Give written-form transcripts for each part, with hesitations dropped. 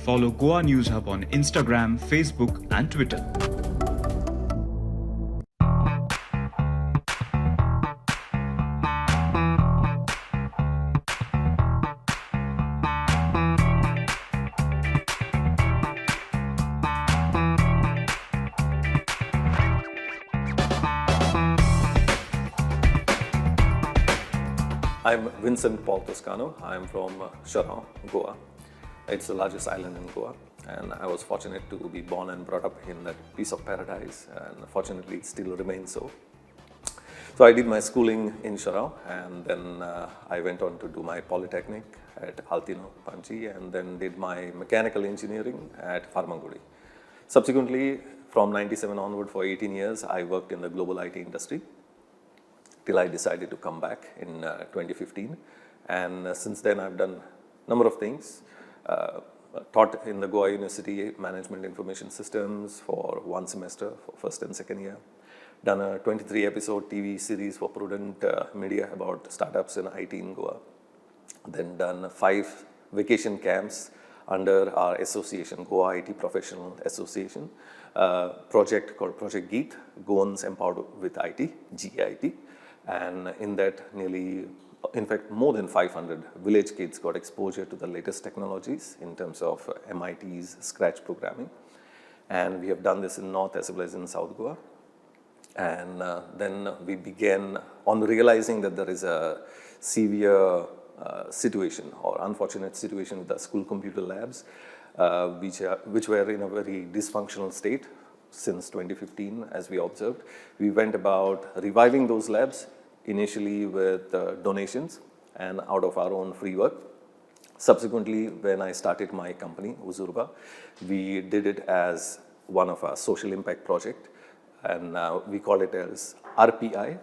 follow Goa News Hub on Instagram, Facebook, and Twitter. I'm Vincent Toscano. I'm from Shorrock, Goa. It's the largest island in Goa, and I was fortunate to be born and brought up in that piece of paradise, and fortunately it still remains so. So I did my schooling in Shorrock, and then I went on to do my polytechnic at Altino, Panchi, and then did my mechanical engineering at Farmangudi. Subsequently, from 97 onward for 18 years, I worked in the global IT industry till I decided to come back in 2015. And since then, I've done a number of things. Taught in the Goa University Management Information Systems for one semester for first and second year. Done a 23-episode TV series for Prudent Media about startups in IT in Goa. Then done 5 vacation camps under our association, Goa IT Professional Association, project called Project Geet, Goans Empowered with IT, GIT. And in that, in fact, more than 500 village kids got exposure to the latest technologies in terms of MIT's Scratch programming. And we have done this in North as well as in South Goa. And then we began on realizing that there is a severe situation or unfortunate situation with the school computer labs, which were in a very dysfunctional state since 2015, as we observed. We went about reviving those labs, initially with donations and out of our own free work. Subsequently, when I started my company, Uzurba, we did it as one of our social impact project, and we call it as RPI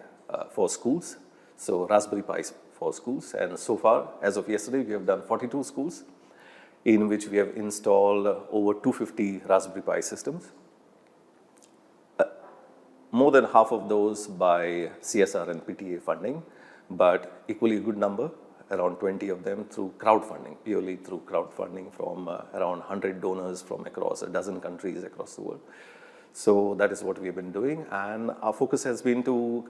for schools, so Raspberry Pis for schools. And so far, as of yesterday, we have done 42 schools in which we have installed over 250 Raspberry Pi systems. More than half of those by CSR and PTA funding, but equally a good number, around 20 of them through crowdfunding, purely through crowdfunding from around 100 donors from across a dozen countries across the world. So that is what we have been doing, and our focus has been to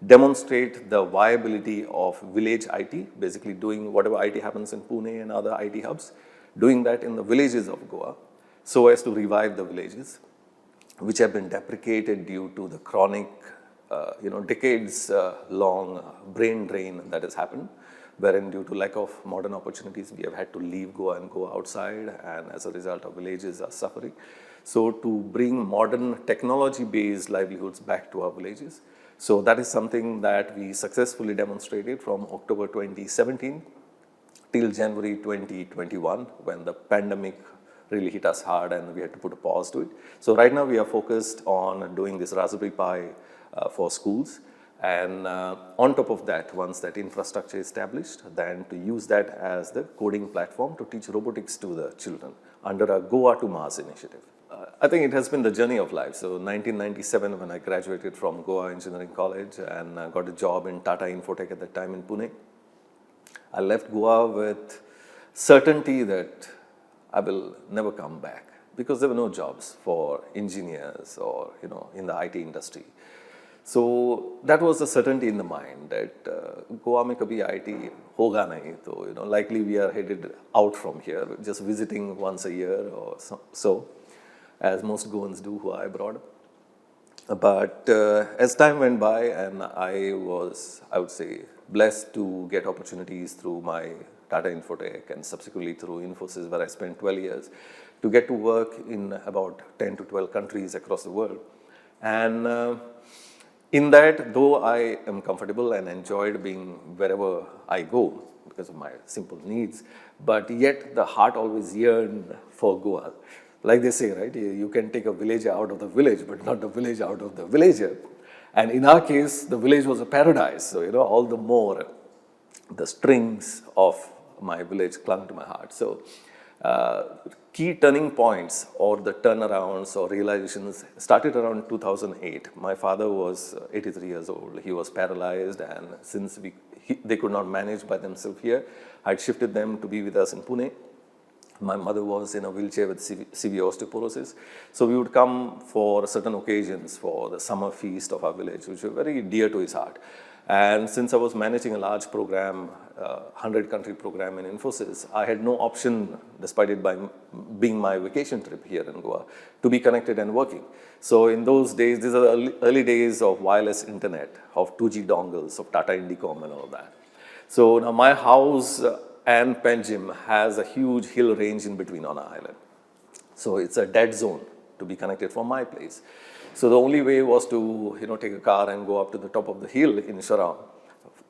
demonstrate the viability of village IT, basically doing whatever IT happens in Pune and other IT hubs, doing that in the villages of Goa, so as to revive the villages, which have been deprecated due to the chronic, decades-long brain drain that has happened, wherein due to lack of modern opportunities, we have had to leave Goa and go outside, and as a result, our villages are suffering. So to bring modern technology-based livelihoods back to our villages. So that is something that we successfully demonstrated from October 2017 till January 2021, when the pandemic really hit us hard and we had to put a pause to it. So right now we are focused on doing this Raspberry Pi for schools, and on top of that, once that infrastructure is established, then to use that as the coding platform to teach robotics to the children under a Goa to Mars initiative. I think it has been the journey of life. So 1997, when I graduated from Goa Engineering College and got a job in Tata Infotech at that time in Pune, I left Goa with certainty that I will never come back, because there were no jobs for engineers or in the IT industry. So that was the certainty in the mind that Goa mein kabhi IT hoga nahi, so likely we are headed out from here, just visiting once a year or so, as most Goans do who are abroad. But as time went by, and I would say, blessed to get opportunities through my Tata Infotech and subsequently through Infosys, where I spent 12 years, to get to work in about 10 to 12 countries across the world. And in that, though I am comfortable and enjoyed being wherever I go because of my simple needs, but yet the heart always yearned for Goa. Like they say, right, you can take a villager out of the village, but not the village out of the villager. And in our case, the village was a paradise. So, all the more the strings of my village clung to my heart. So key turning points or the turnarounds or realizations started around 2008. My father was 83 years old. He was paralyzed, and since they could not manage by themselves here, I'd shifted them to be with us in Pune. My mother was in a wheelchair with severe osteoporosis. So we would come for certain occasions for the summer feast of our village, which were very dear to his heart. And since I was managing a large program, 100-country program in Infosys, I had no option, despite it being my vacation trip here in Goa, to be connected and working. So in those days, these are the early days of wireless internet, of 2G dongles, of Tata Indicom and all of that. So now my house and Penjim has a huge hill range in between on our island. So it's a dead zone to be connected from my place. So the only way was to, take a car and go up to the top of the hill in Sharang,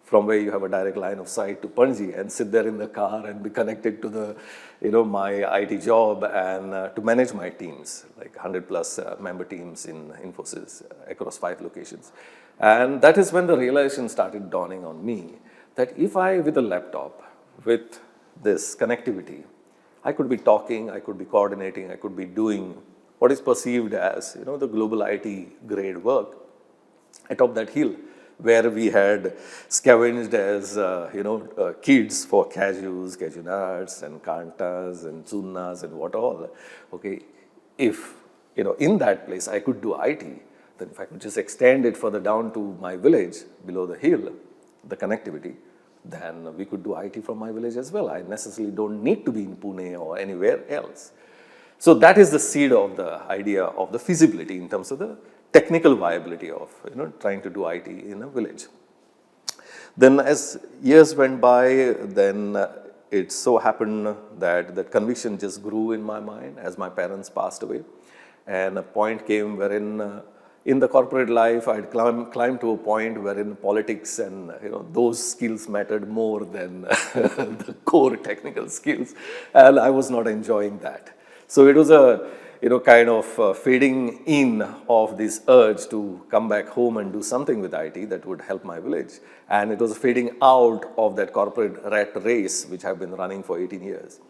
from where you have a direct line of sight to Panji, and sit there in the car and be connected to the, my IT job and to manage my teams, like 100 plus member teams in Infosys across 5 locations. And that is when the realization started dawning on me that if I, with a laptop, with this connectivity, I could be talking, I could be coordinating, I could be doing what is perceived as, the global IT grade work atop that hill, where we had scavenged as, kids for cashews, cashew nuts, and kantas, and chunnas, and what all. Okay, if, in that place I could do IT, then if I could just extend it further down to my village below the hill, the connectivity, then we could do IT from my village as well. I necessarily don't need to be in Pune or anywhere else. So that is the seed of the idea of the feasibility in terms of the technical viability of trying to do IT in a village. Then as years went by, then it so happened that that conviction just grew in my mind as my parents passed away. And a point came wherein in the corporate life, I'd climbed to a point wherein politics and those skills mattered more than the core technical skills, and I was not enjoying that. So it was a kind of fading in of this urge to come back home and do something with IT that would help my village, and it was a fading out of that corporate rat race which I've been running for 18 years.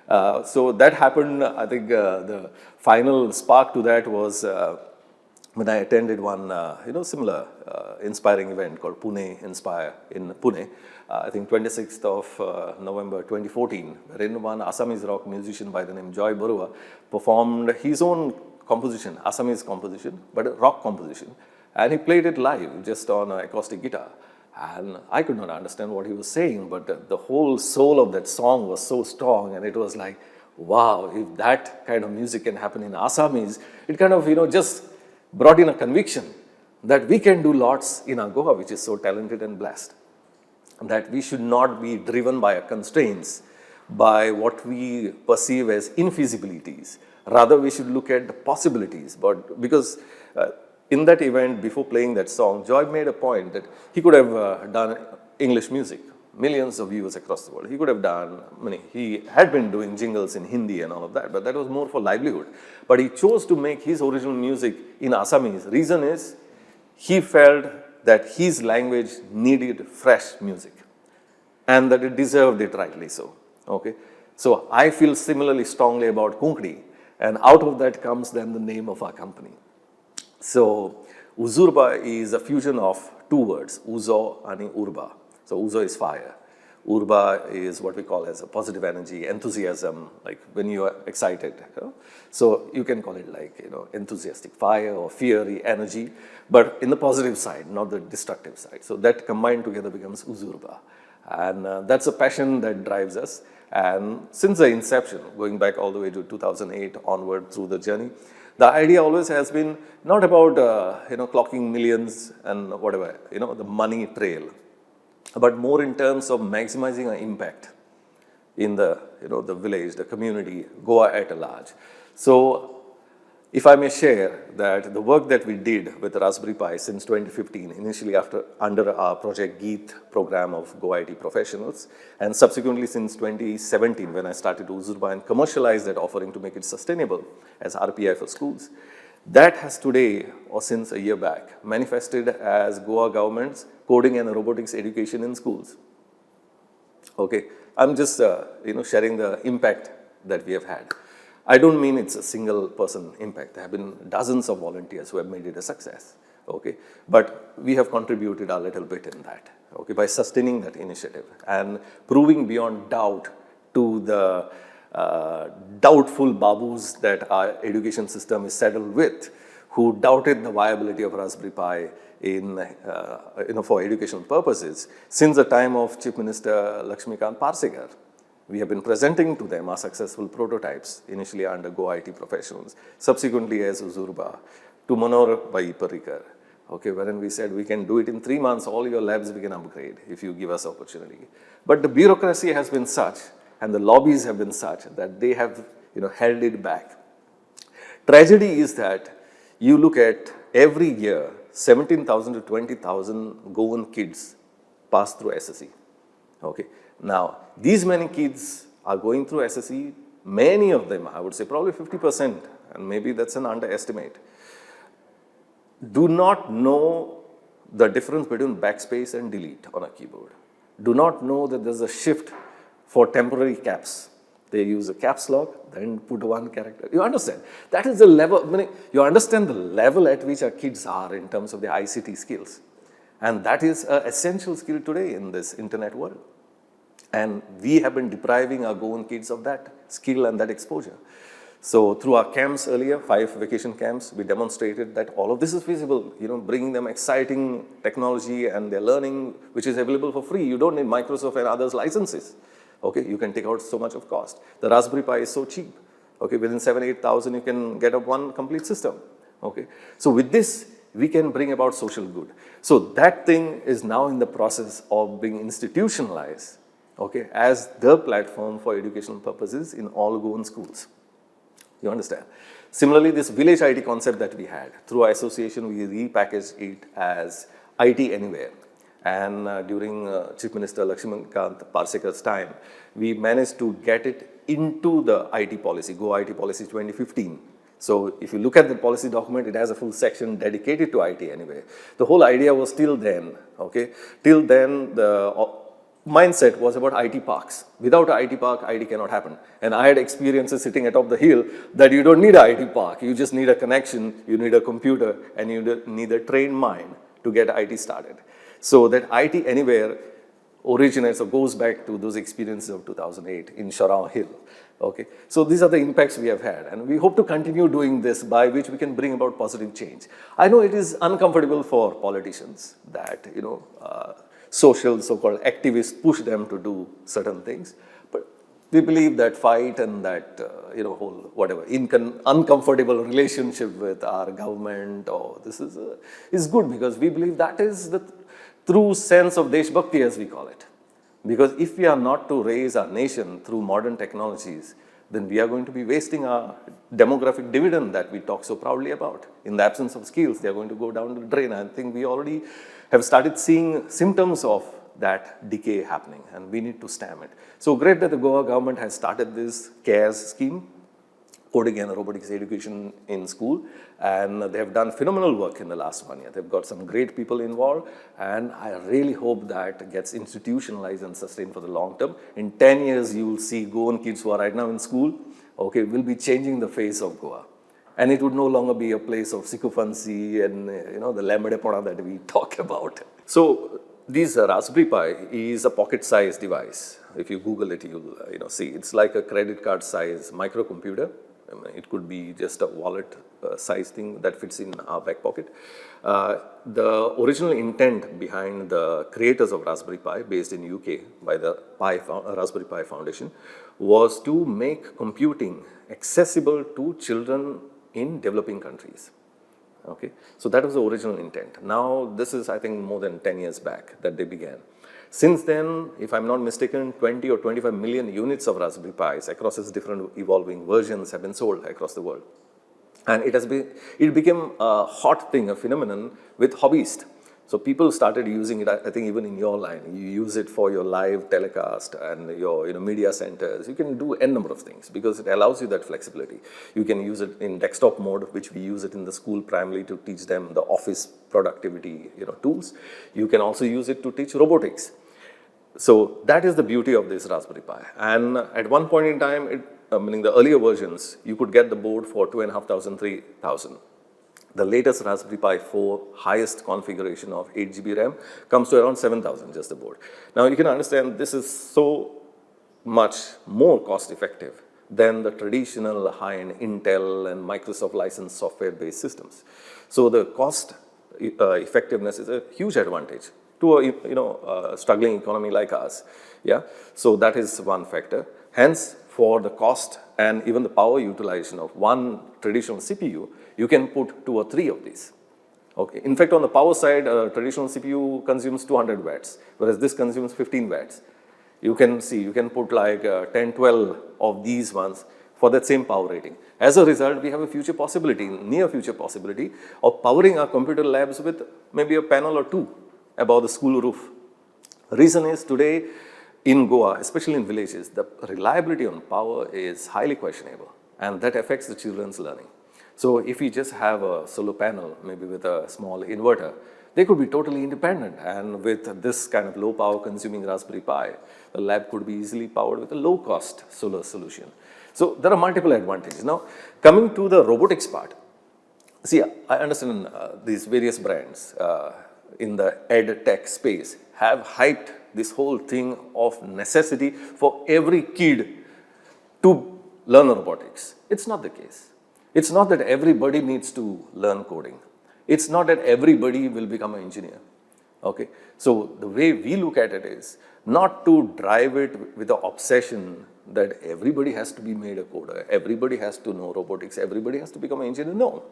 So that happened. I think the final spark to that was when I attended one, similar inspiring event called Pune Inspire in Pune, I think 26th of November 2014, wherein one Assamese rock musician by the name Joy Barua performed his own composition, Assamese composition, but a rock composition. And he played it live, just on an acoustic guitar. And I could not understand what he was saying, but the whole soul of that song was so strong, and it was like, wow, if that kind of music can happen in Assamese, it kind of, just brought in a conviction that we can do lots in our Goa, which is so talented and blessed. That we should not be driven by our constraints, by what we perceive as infeasibilities. Rather, we should look at the possibilities. But because in that event, before playing that song, Joy made a point that he could have done English music, millions of viewers across the world. He could have done, he had been doing jingles in Hindi and all of that, but that was more for livelihood. But he chose to make his original music in Assamese. Reason is, he felt that his language needed fresh music and that it deserved it rightly so. Okay, so I feel similarly strongly about Kunkdi, and out of that comes then the name of our company. So Uzurba is a fusion of 2 words, Uzo and Urba. So Uzo is fire. Urba is what we call as a positive energy, enthusiasm, like when you are excited. So you can call it like, enthusiastic fire or fiery energy, but in the positive side, not the destructive side. So that combined together becomes Uzurba. And that's a passion that drives us. And since the inception, going back all the way to 2008 onward through the journey, the idea always has been not about, clocking millions and whatever, the money trail, but more in terms of maximizing our impact in the, the village, the community, Goa at large. So if I may share that the work that we did with Raspberry Pi since 2015, initially under our Project Geet program of Goa IT professionals, and subsequently since 2017 when I started Uzurba and commercialized that offering to make it sustainable as RPI for schools, that has today, or since a year back, manifested as Goa government's coding and robotics education in schools. Okay, I'm just sharing the impact that we have had. I don't mean it's a single person impact. There have been dozens of volunteers who have made it a success. Okay, but we have contributed a little bit in that. Okay, by sustaining that initiative and proving beyond doubt to the doubtful babus that our education system is saddled with, who doubted the viability of Raspberry Pi in, for educational purposes. Since the time of Chief Minister Lakshmikant Parsekar, we have been presenting to them our successful prototypes, initially under Goa IT professionals, subsequently as Uzurba, to Manor by Parikar. Okay, wherein we said we can do it in 3 months, all your labs we can upgrade if you give us opportunity. But the bureaucracy has been such, and the lobbies have been such, that they have held it back. Tragedy is that you look at every year, 17,000 to 20,000 Goan kids pass through SSE. Okay. Now, these many kids are going through SSE, many of them, I would say probably 50%, and maybe that's an underestimate, do not know the difference between backspace and delete on a keyboard. Do not know that there's a shift for temporary caps. They use a caps lock, then put one character. You understand? That is the level, I mean, you understand the level at which our kids are in terms of their ICT skills. And that is an essential skill today in this internet world. And we have been depriving our Goan kids of that skill and that exposure. So through our camps earlier, 5 vacation camps, we demonstrated that all of this is feasible, bringing them exciting technology and their learning, which is available for free. You don't need Microsoft and others' licenses. Okay, you can take out so much of cost. The Raspberry Pi is so cheap. Okay, within 7,000-8,000, you can get up one complete system. Okay, so with this, we can bring about social good. So that thing is now in the process of being institutionalized, okay, as the platform for educational purposes in all Goan schools. You understand? Similarly, this village IT concept that we had, through our association, we repackaged it as IT Anywhere. And during Chief Minister Lakshmikant Parsekar's time, we managed to get it into the IT policy, Goa IT Policy 2015. So if you look at the policy document, it has a full section dedicated to IT Anywhere. The whole idea was till then, okay? Till then, the mindset was about IT parks. Without an IT park, IT cannot happen. And I had experiences sitting atop the hill that you don't need an IT park. You just need a connection, you need a computer, and you need a trained mind to get IT started. So that IT Anywhere originates or goes back to those experiences of 2008 in Shorrow Hill. Okay, so these are the impacts we have had, and we hope to continue doing this, by which we can bring about positive change. I know it is uncomfortable for politicians that social so-called activists push them to do certain things, but we believe that fight and that whole whatever uncomfortable relationship with our government or this is good, because we believe that is the true sense of Desh Bhakti, as we call it. Because if we are not to raise our nation through modern technologies, then we are going to be wasting our demographic dividend that we talk so proudly about. In the absence of skills, they are going to go down the drain. I think we already have started seeing symptoms of that decay happening, and we need to stem it. So great that the Goa government has started this CARES scheme, coding and robotics education in school, and they have done phenomenal work in the last 1 year. They've got some great people involved, and I really hope that gets institutionalized and sustained for the long term. In 10 years, you will see Goan kids who are right now in school, okay, will be changing the face of Goa. And it would no longer be a place of sycophancy and the lamedepona that we talk about. So this Raspberry Pi is a pocket-sized device. If you Google it, you'll see it's like a credit card size microcomputer. It could be just a wallet size thing that fits in our back pocket. The original intent behind the creators of Raspberry Pi, based in UK by the Raspberry Pi Foundation, was to make computing accessible to children in developing countries. Okay, so that was the original intent. Now this is, I think, more than 10 years back that they began. Since then, if I'm not mistaken, 20 or 25 million units of Raspberry Pis across its different evolving versions have been sold across the world. And it became a hot thing, a phenomenon with hobbyists. So people started using it, I think even in your line. You use it for your live telecast and your media centers. You can do n number of things because it allows you that flexibility. You can use it in desktop mode, which we use it in the school primarily to teach them the office productivity tools. You can also use it to teach robotics. So that is the beauty of this Raspberry Pi. And at one point in time, meaning the earlier versions, you could get the board for 2,500, 3,000. The latest Raspberry Pi 4 highest configuration of 8 GB RAM comes to around 7,000, just the board. Now you can understand this is so much more cost effective than the traditional high-end Intel and Microsoft licensed software-based systems. So the cost effectiveness is a huge advantage to a struggling economy like ours. Yeah, so that is one factor. Hence, for the cost and even the power utilization of one traditional CPU, you can put 2 or 3 of these. Okay. In fact, on the power side, a traditional CPU consumes 200 watts, whereas this consumes 15 watts. You can see, you can put like 10, 12 of these ones for that same power rating. As a result, we have a future possibility, near future possibility of powering our computer labs with maybe a panel or 2 above the school roof. Reason is today in Goa, especially in villages, the reliability on power is highly questionable, and that affects the children's learning. So if we just have a solar panel, maybe with a small inverter, they could be totally independent, and with this kind of low power consuming Raspberry Pi, the lab could be easily powered with a low cost solar solution. So there are multiple advantages. Now, coming to the robotics part, see, I understand these various brands in the ed tech space have hyped this whole thing of necessity for every kid to learn robotics. It's not the case. It's not that everybody needs to learn coding. It's not that everybody will become an engineer. Okay? So the way we look at it is not to drive it with the obsession that everybody has to be made a coder, everybody has to know robotics, everybody has to become an engineer. No.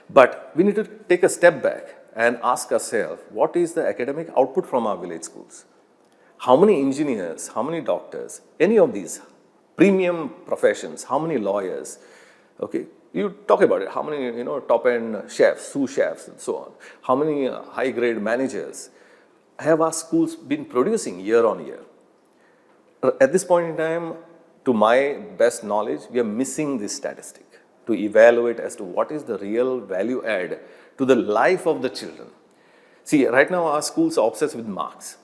But we need to take a step back and ask ourselves, what is the academic output from our village schools? How many engineers, how many doctors, any of these premium professions, how many lawyers, okay, you talk about it, how many top-end chefs, sous chefs and so on, how many high-grade managers have our schools been producing year on year? At this point in time, to my best knowledge, we are missing this statistic to evaluate as to what is the real value add to the life of the children. See, right now our schools are obsessed with marks.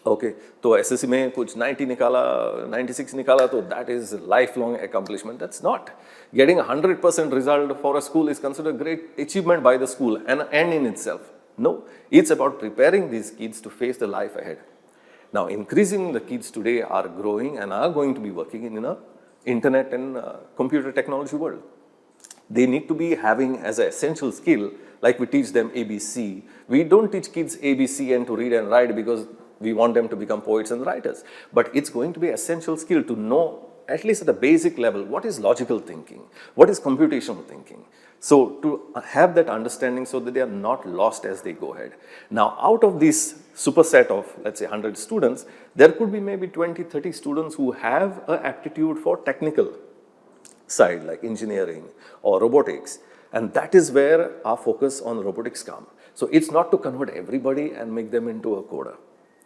Okay, तो SSC में कुछ 90 निकाला, 96 निकाला, तो that is lifelong accomplishment. That's not. Getting 100% result for a school is considered a great achievement by the school and end in itself. No, it's about preparing these kids to face the life ahead. Now, increasingly the kids today are growing and are going to be working in a internet and computer technology world. They need to be having as an essential skill, like we teach them ABC. We don't teach kids ABC and to read and write because we want them to become poets and writers. But it's going to be an essential skill to know, at least at a basic level, what is logical thinking, what is computational thinking. So to have that understanding so that they are not lost as they go ahead. Now, out of this superset of, let's say, 100 students, there could be maybe 20, 30 students who have an aptitude for technical side, like engineering or robotics. And that is where our focus on robotics comes. So it's not to convert everybody and make them into a coder,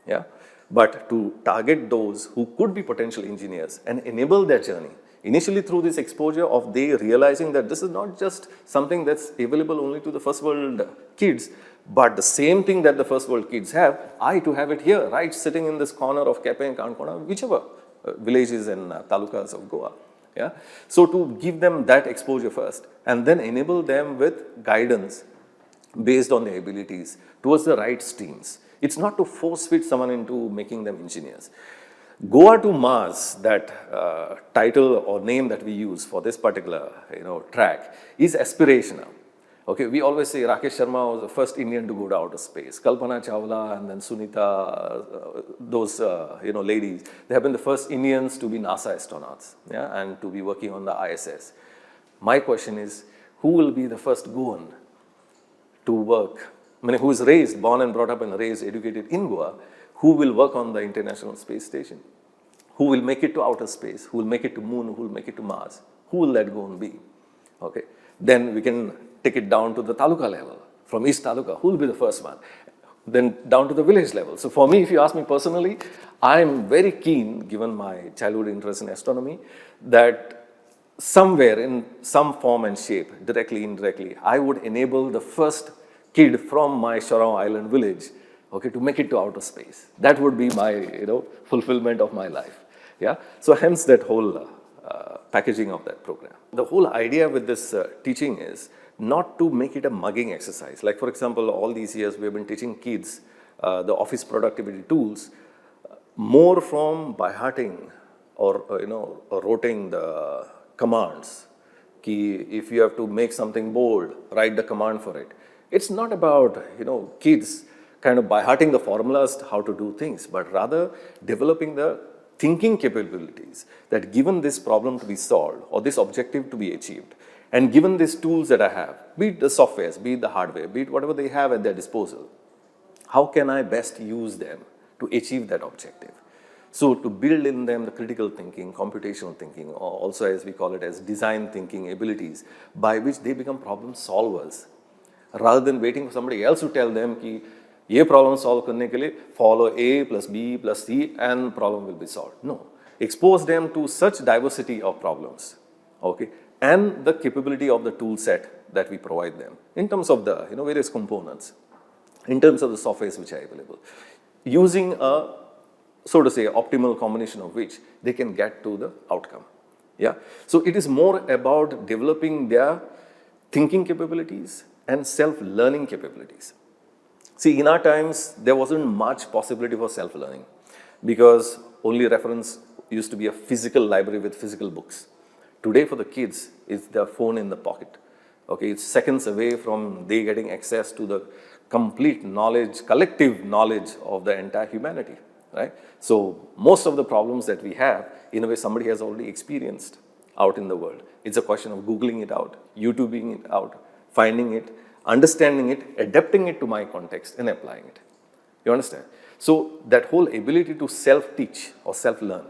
yeah, but to target those who could be potential engineers and enable their journey. Initially through this exposure of they realizing that this is not just something that's available only to the first world kids, but the same thing that the first world kids have, I to have it here, right, sitting in this corner of Kepe and Kankona, whichever villages and talukas of Goa. Yeah? So to give them that exposure first and then enable them with guidance based on their abilities towards the right streams. It's not to force fit someone into making them engineers. Goa to Mars, that title or name that we use for this particular track is aspirational. Okay, we always say Rakesh Sharma was the first Indian to go to outer space. Kalpana Chawla and then Sunita, those ladies, they have been the first Indians to be NASA astronauts, yeah, and to be working on the ISS. My question is, who will be the first Goan to work? I mean, who is born and brought up and raised, educated in Goa, who will work on the International Space Station? Who will make it to outer space? Who will make it to Moon? Who will make it to Mars? Who will that Goan be? Okay, then we can take it down to the taluka level. From East Taluka, who will be the first one? Then down to the village level. So for me, if you ask me personally, I'm very keen, given my childhood interest in astronomy, that somewhere in some form and shape, directly, indirectly, I would enable the first kid from my Shorao Island village, okay, to make it to outer space. That would be my, fulfillment of my life. Yeah. So hence that whole packaging of that program. The whole idea with this teaching is not to make it a mugging exercise. Like for example, all these years we have been teaching kids the office productivity tools more from by hearting or rotating the commands. If you have to make something bold, write the command for it. It's not about kids kind of by hearting the formulas how to do things, but rather developing the thinking capabilities that given this problem to be solved or this objective to be achieved, and given these tools that I have, be it the softwares, be it the hardware, be it whatever they have at their disposal, how can I best use them to achieve that objective? So to build in them the critical thinking, computational thinking, or also as we call it as design thinking abilities, by which they become problem solvers, rather than waiting for somebody else to tell them कि ये problem solve करने के लिए follow A plus B plus C and problem will be solved. No, expose them to such diversity of problems, okay, and the capability of the tool set that we provide them in terms of the various components, in terms of the softwares which are available, using a so to say optimal combination of which they can get to the outcome. Yeah, so it is more about developing their thinking capabilities and self-learning capabilities. See, in our times, there wasn't much possibility for self-learning because only reference used to be a physical library with physical books. Today, for the kids, it's their phone in the pocket. Okay, it's seconds away from they getting access to the complete knowledge, collective knowledge of the entire humanity, right? So most of the problems that we have, in a way, somebody has already experienced out in the world. It's a question of Googling it out, YouTubing it out, finding it, understanding it, adapting it to my context and applying it. You understand? So that whole ability to self-teach or self-learn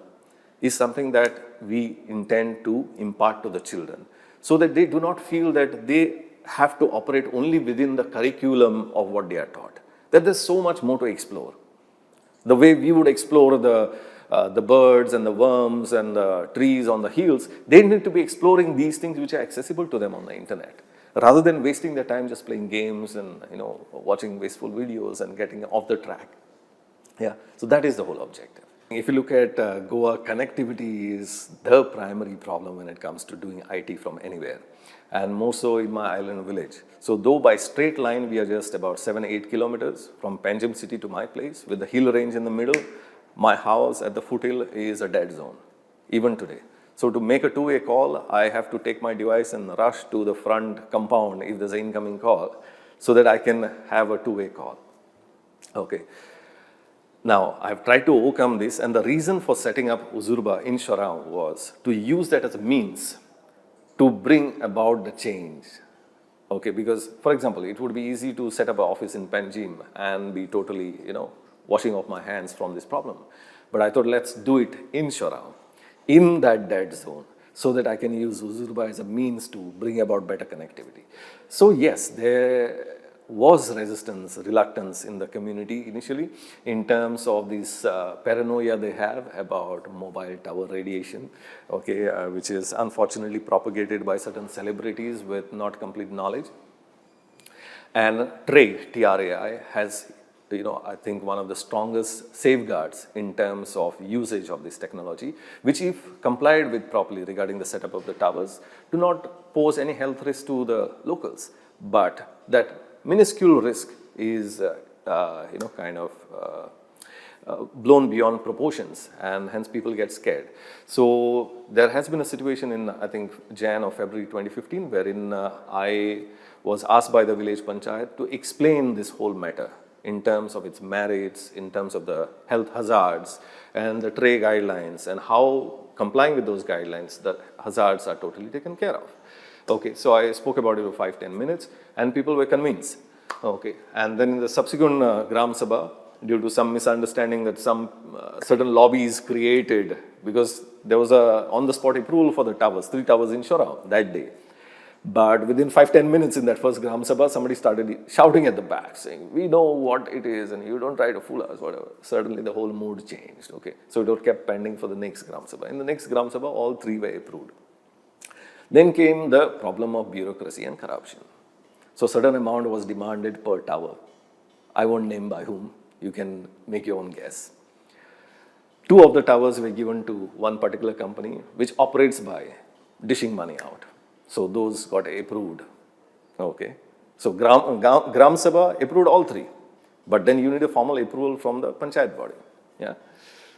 is something that we intend to impart to the children so that they do not feel that they have to operate only within the curriculum of what they are taught, that there's so much more to explore. The way we would explore the birds and the worms and the trees on the hills, they need to be exploring these things which are accessible to them on the internet, rather than wasting their time just playing games and watching wasteful videos and getting off the track. Yeah, so that is the whole objective. If you look at Goa, connectivity is the primary problem when it comes to doing IT from anywhere, and more so in my island village. So though by straight line we are just about 7-8 kilometers from Panjim city to my place, with the hill range in the middle, my house at the foothill is a dead zone, even today. So to make a two-way call, I have to take my device and rush to the front compound if there's an incoming call, so that I can have a two-way call. Okay. Now, I've tried to overcome this, and the reason for setting up Uzurba in Shorrow was to use that as a means to bring about the change. Okay, because, for example, it would be easy to set up an office in Panjim and be totally, washing off my hands from this problem. But I thought, let's do it in Shorrow, in that dead zone, so that I can use Uzurba as a means to bring about better connectivity. So yes, there was resistance, reluctance in the community initially in terms of this paranoia they have about mobile tower radiation, okay, which is unfortunately propagated by certain celebrities with not complete knowledge. And TRAI, T-R-A-I, has, I think one of the strongest safeguards in terms of usage of this technology, which if complied with properly regarding the setup of the towers, do not pose any health risk to the locals, but that minuscule risk is, blown beyond proportions, and hence people get scared. So there has been a situation in, I think, Jan or February 2015, wherein I was asked by the village panchayat to explain this whole matter in terms of its merits, in terms of the health hazards and the TRAI guidelines, and how complying with those guidelines, the hazards are totally taken care of. Okay, so I spoke about it for 5-10 minutes, and people were convinced. Okay, and then in the subsequent Gram Sabha, due to some misunderstanding that some certain lobbies created, because there was a on-the-spot approval for the towers, 3 towers in Shorrow that day. But within 5-10 minutes in that first Gram Sabha, somebody started shouting at the back, saying, "We know what it is, and you don't try to fool us," whatever. Suddenly the whole mood changed. Okay, so it kept pending for the next Gram Sabha. In the next Gram Sabha, all 3 were approved. Then came the problem of bureaucracy and corruption. So certain amount was demanded per tower. I won't name by whom. You can make your own guess. 2 of the towers were given to one particular company, which operates by dishing money out. So those got approved. Okay. So Gram Sabha approved all 3. But then you need a formal approval from the panchayat body. Yeah.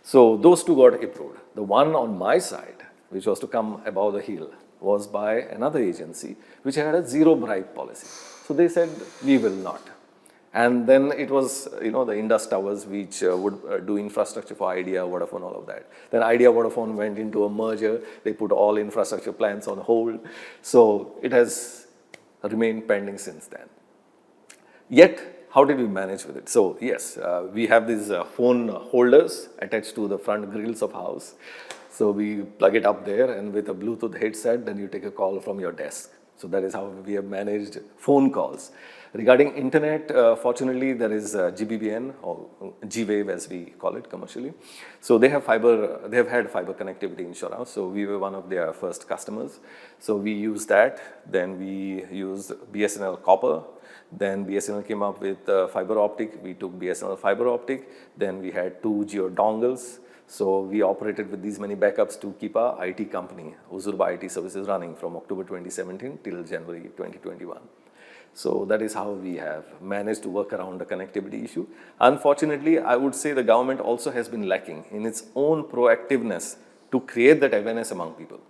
So those 2 got approved. The one on my side, which was to come above the hill, was by another agency which had a zero bribe policy. So they said, we will not. And then it was, the Indus Towers, which would do infrastructure for Idea, Vodafone, all of that. Then Idea, Vodafone went into a merger. They put all infrastructure plans on hold. So it has remained pending since then. Yet, how did we manage with it? So yes, we have these phone holders attached to the front grills of house. So we plug it up there, and with a Bluetooth headset, then you take a call from your desk. So that is how we have managed phone calls. Regarding internet, fortunately, there is GBBN, or G-Wave as we call it commercially. So they have had fiber connectivity in Shora. So we were one of their first customers. So we used that. Then we used BSNL copper. Then BSNL came up with fiber optic. We took BSNL fiber optic. Then we had 2 Geo dongles. So we operated with these many backups to keep our IT company, Uzurba IT Services, running from October 2017 till January 2021. So that is how we have managed to work around the connectivity issue. Unfortunately, I would say the government also has been lacking in its own proactiveness to create that awareness among people.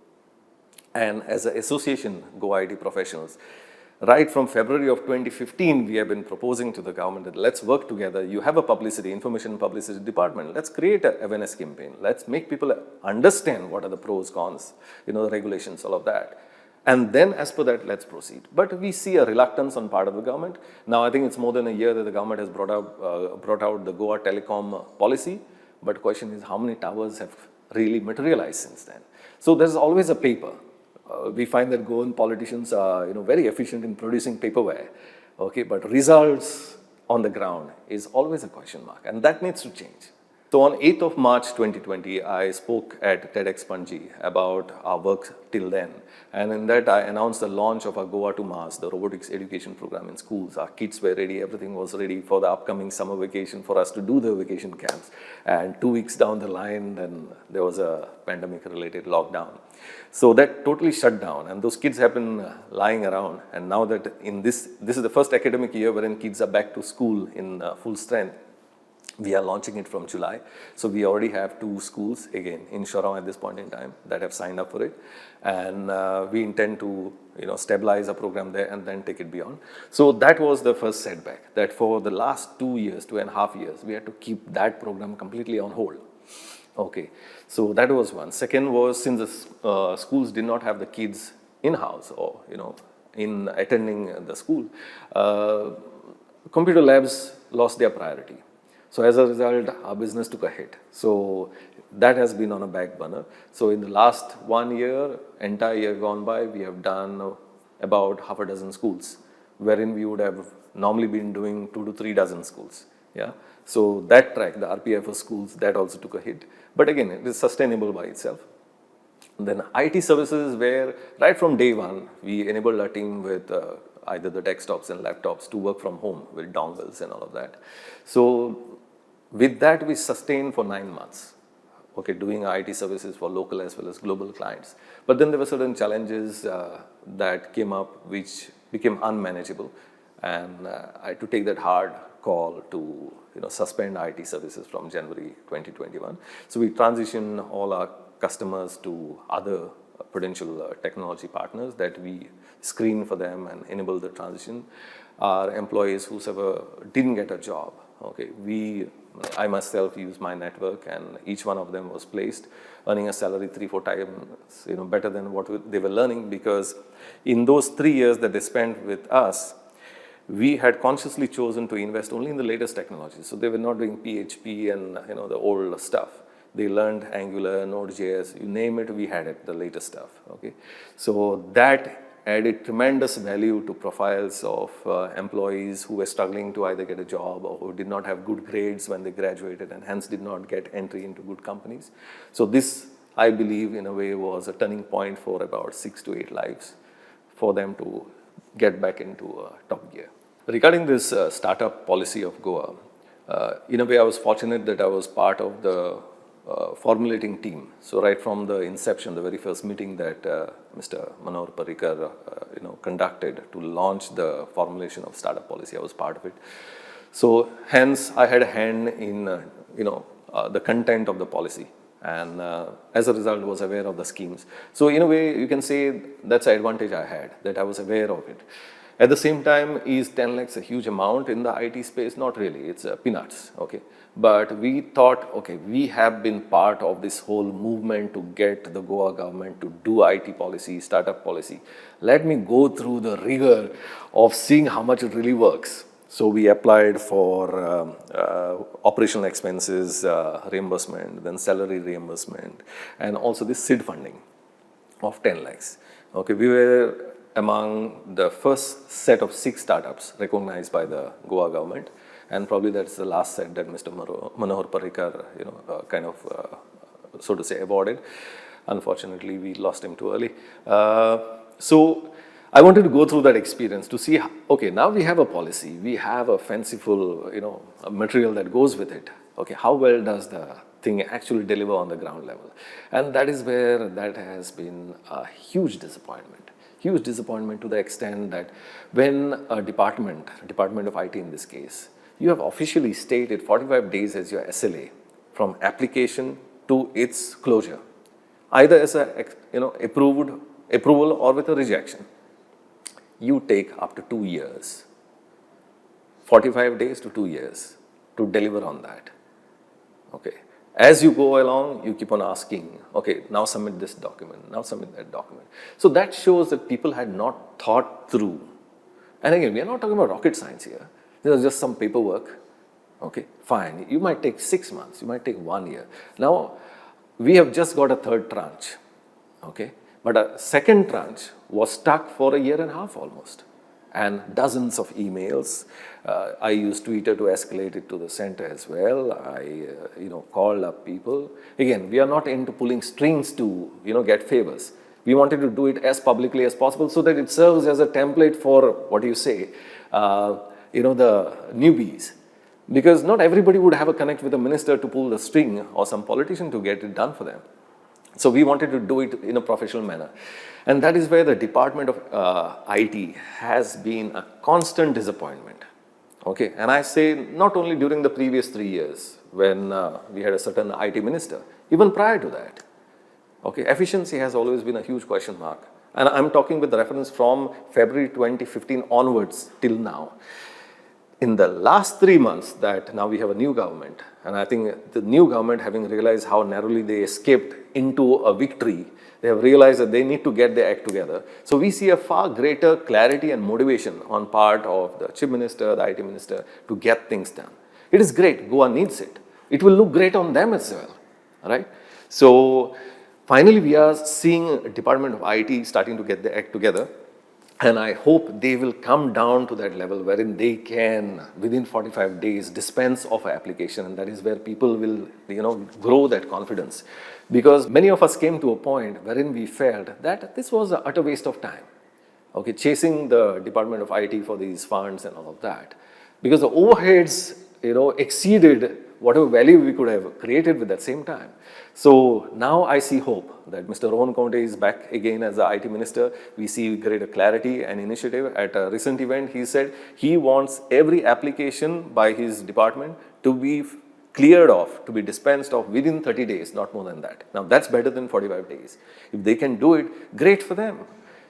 And as an association, Goa IT professionals, right from February of 2015, we have been proposing to the government that let's work together. You have a information publicity department. Let's create an awareness campaign. Let's make people understand what are the pros, cons, the regulations, all of that. And then as per that, let's proceed. But we see a reluctance on part of the government. Now, I think it's more than a year that the government has brought out the Goa Telecom policy. But the question is, how many towers have really materialized since then? So there's always a paper. We find that Goan politicians are very efficient in producing paperware, okay, but results on the ground is always a question mark, and that needs to change. So on 8th of March 2020, I spoke at TEDx Panji about our work till then. And in that, I announced the launch of our Goa to Mars, the robotics education program in schools. Our kids were ready, everything was ready for the upcoming summer vacation for us to do the vacation camps. And 2 weeks down the line, then there was a pandemic-related lockdown. So that totally shut down, and those kids have been lying around. And now that this is the first academic year wherein kids are back to school in full strength, we are launching it from July. So we already have 2 schools, again, in Shorrow at this point in time, that have signed up for it. And we intend to stabilize a program there and then take it beyond. So that was the first setback, that for the last 2.5 years, we had to keep that program completely on hold. Okay, so that was one. Second was, since the schools did not have the kids in-house or, in attending the school, computer labs lost their priority. So as a result, our business took a hit. So that has been on a back burner. So in the last 1 year, entire year gone by, we have done about half a dozen schools, wherein we would have normally been doing 2 to 3 dozen schools. Yeah. So that track, the RPI for schools, that also took a hit. But again, it is sustainable by itself. Then IT services, where right from day one, we enabled our team with either the desktops and laptops to work from home with dongles and all of that. So with that, we sustained for 9 months, okay, doing IT services for local as well as global clients. But then there were certain challenges that came up which became unmanageable. And I had to take that hard call to suspend IT services from January 2021. So we transitioned all our customers to other potential technology partners that we screen for them and enable the transition. Our employees whosoever didn't get a job, okay, I myself used my network, and each one of them was placed, earning a salary 3-4 times better than what they were learning, because in those 3 years that they spent with us, we had consciously chosen to invest only in the latest technologies. So they were not doing PHP and the old stuff. They learned Angular, Node.js, you name it, we had it, the latest stuff. Okay, so that added tremendous value to profiles of employees who were struggling to either get a job or who did not have good grades when they graduated and hence did not get entry into good companies. So this, I believe, in a way was a turning point for about 6 to 8 lives for them to get back into top gear. Regarding this startup policy of Goa, in a way I was fortunate that I was part of the formulating team. So right from the inception, the very first meeting that Mr. Manohar Parrikar conducted to launch the formulation of startup policy, I was part of it. So hence I had a hand in the content of the policy, and as a result was aware of the schemes. So in a way, you can say that's an advantage I had, that I was aware of it. At the same time, is 10 lakhs a huge amount in the IT space? Not really, it's peanuts, okay. But we thought, okay, we have been part of this whole movement to get the Goa government to do IT policy, startup policy. Let me go through the rigor of seeing how much it really works. So we applied for operational expenses reimbursement, then salary reimbursement, and also the seed funding of 10 lakhs. Okay, we were among the first set of 6 startups recognized by the Goa government, and probably that's the last set that Mr. Manohar Parrikar, so to say, awarded. Unfortunately, we lost him too early. So I wanted to go through that experience to see, okay, now we have a policy, we have a fanciful, material that goes with it. Okay, how well does the thing actually deliver on the ground level? And that is where that has been a huge disappointment to the extent that when a Department of IT in this case, you have officially stated 45 days as your SLA from application to its closure, either as a approval or with a rejection. You take up to 2 years, 45 days to 2 years to deliver on that. Okay. As you go along, you keep on asking, okay, now submit this document, now submit that document. So that shows that people had not thought through. And again, we are not talking about rocket science here. This is just some paperwork. Okay, fine. You might take 6 months, you might take 1 year. Now, we have just got a third tranche. Okay, but a second tranche was stuck for 1.5 years almost. And dozens of emails. I used Twitter to escalate it to the center as well. I, called up people. Again, we are not into pulling strings to, get favors. We wanted to do it as publicly as possible so that it serves as a template for, what do you say, the newbies. Because not everybody would have a connect with a minister to pull the string or some politician to get it done for them. So we wanted to do it in a professional manner. And that is where the Department of IT has been a constant disappointment. Okay, and I say not only during the previous 3 years when we had a certain IT minister, even prior to that. Okay, efficiency has always been a huge question mark. And I'm talking with reference from February 2015 onwards till now. In the last 3 months that now we have a new government, and I think the new government, having realized how narrowly they escaped into a victory, they have realized that they need to get their act together. So we see a far greater clarity and motivation on part of the Chief Minister, the IT Minister, to get things done. It is great. Goa needs it. It will look great on them as well. Right? So finally, we are seeing Department of IT starting to get their act together. And I hope they will come down to that level wherein they can, within 45 days, dispense of an application. And that is where people will, grow that confidence. Because many of us came to a point wherein we felt that this was an utter waste of time. Okay, chasing the Department of IT for these funds and all of that. Because the overheads, exceeded whatever value we could have created with that same time. So now I see hope that Mr. Rohan Conte is back again as the IT Minister. We see greater clarity and initiative. At a recent event, he said he wants every application by his department to be cleared off, to be dispensed of within 30 days, not more than that. Now that's better than 45 days. If they can do it, great for them.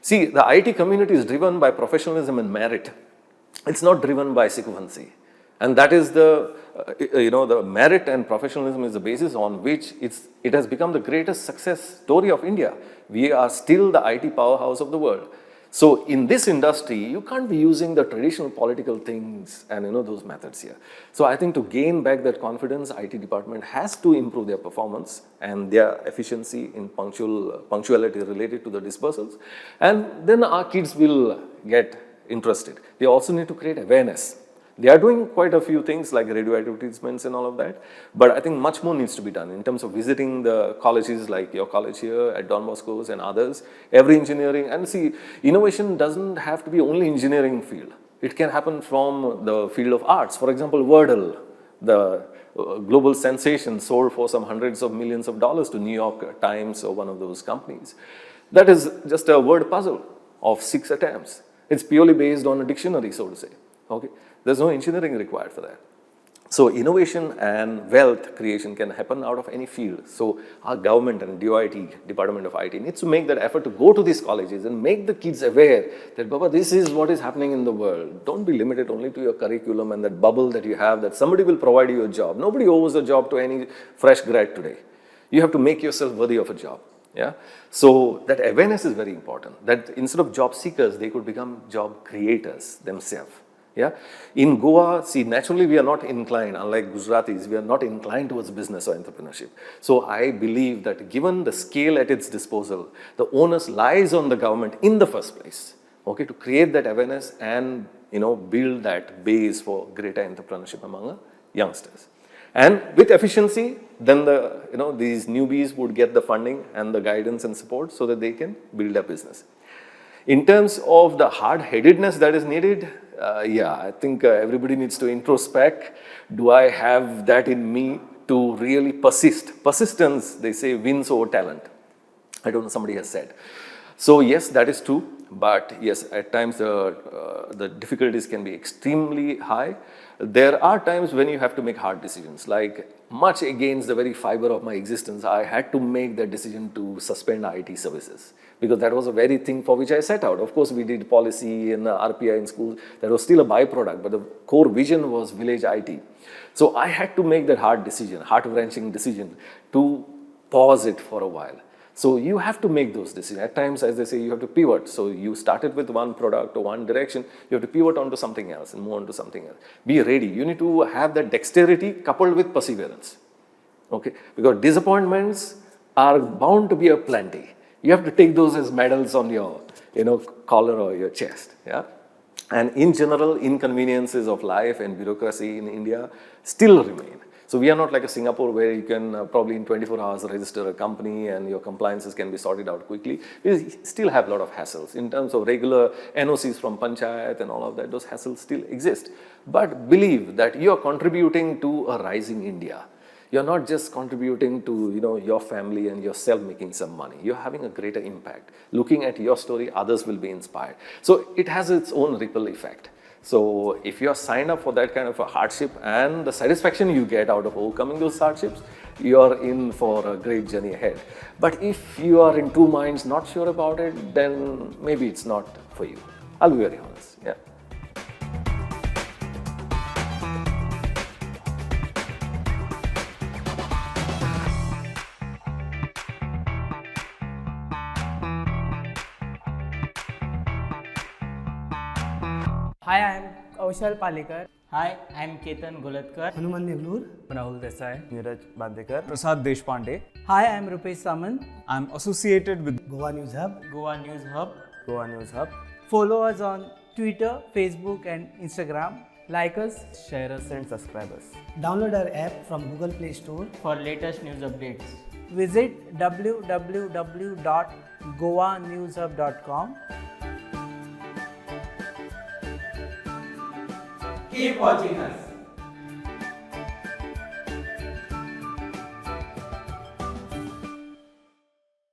See, the IT community is driven by professionalism and merit. It's not driven by sycophancy. And that is the merit and professionalism is the basis on which it has become the greatest success story of India. We are still the IT powerhouse of the world. So in this industry, you can't be using the traditional political things and those methods here. So I think to gain back that confidence, IT department has to improve their performance and their efficiency in punctuality related to the dispersals. And then our kids will get interested. They also need to create awareness. They are doing quite a few things like radio advertisements and all of that, but I think much more needs to be done in terms of visiting the colleges like your college here at Don Bosco's and others, every engineering. And see, innovation doesn't have to be only engineering field. It can happen from the field of arts. For example, Wordle, the global sensation, sold for some hundreds of millions of dollars to New York Times or one of those companies. That is just a word puzzle of 6 attempts. It's purely based on a dictionary, so to say. Okay. There's no engineering required for that. So innovation and wealth creation can happen out of any field. So our government and DOIT, Department of IT, needs to make that effort to go to these colleges and make the kids aware that, Baba, this is what is happening in the world. Don't be limited only to your curriculum and that bubble that you have, that somebody will provide you a job. Nobody owes a job to any fresh grad today. You have to make yourself worthy of a job. Yeah. So that awareness is very important. That instead of job seekers, they could become job creators themselves. Yeah. In Goa, see, naturally we are not inclined, unlike Gujaratis, we are not inclined towards business or entrepreneurship. So I believe that given the scale at its disposal, the onus lies on the government in the first place, okay, to create that awareness and, build that base for greater entrepreneurship among youngsters. And with efficiency, then these newbies would get the funding and the guidance and support so that they can build a business. In terms of the hard-headedness that is needed, I think everybody needs to introspect. Do I have that in me to really persist? Persistence, they say, wins over talent. I don't know, somebody has said. So yes, that is true. But yes, at times the difficulties can be extremely high. There are times when you have to make hard decisions, like much against the very fiber of my existence, I had to make the decision to suspend IT services because that was a very thing for which I set out. Of course, we did policy and RPI in schools. That was still a byproduct, but the core vision was village IT. So I had to make that hard decision, heart-wrenching decision to pause it for a while. So you have to make those decisions. At times, as they say, you have to pivot. So you started with one product or one direction, you have to pivot onto something else and move on to something else. Be ready. You need to have that dexterity coupled with perseverance. Okay? Because disappointments are bound to be aplenty. You have to take those as medals on your, collar or your chest. Yeah? And in general, inconveniences of life and bureaucracy in India still remain. So we are not like a Singapore where you can probably in 24 hours register a company and your compliances can be sorted out quickly. We still have a lot of hassles in terms of regular NOCs from Panchayat and all of that. Those hassles still exist. But believe that you are contributing to a rising India. You're not just contributing to your family and yourself making some money. You're having a greater impact. Looking at your story, others will be inspired. So it has its own ripple effect. So if you are signed up for that kind of a hardship and the satisfaction you get out of overcoming those hardships, you are in for a great journey ahead. But if you are in two minds, not sure about it, then maybe it's not for you. I'll be very honest. Yeah. Hi, I am Kaushal Palekar. Hi, I am Ketan Gulatkar. Hanuman Neglur. Rahul Desai, Neeraj Bandekar, Prasad Deshpande. Hi, I am Rupesh Saman. I am associated with Goa News Hub. Goa News Hub. Goa News Hub. Follow us on Twitter, Facebook, and Instagram. Like us, Share us and subscribe us. download our app from Google Play Store. For latest news updates. Visit www.goanewshub.com. Keep watching us.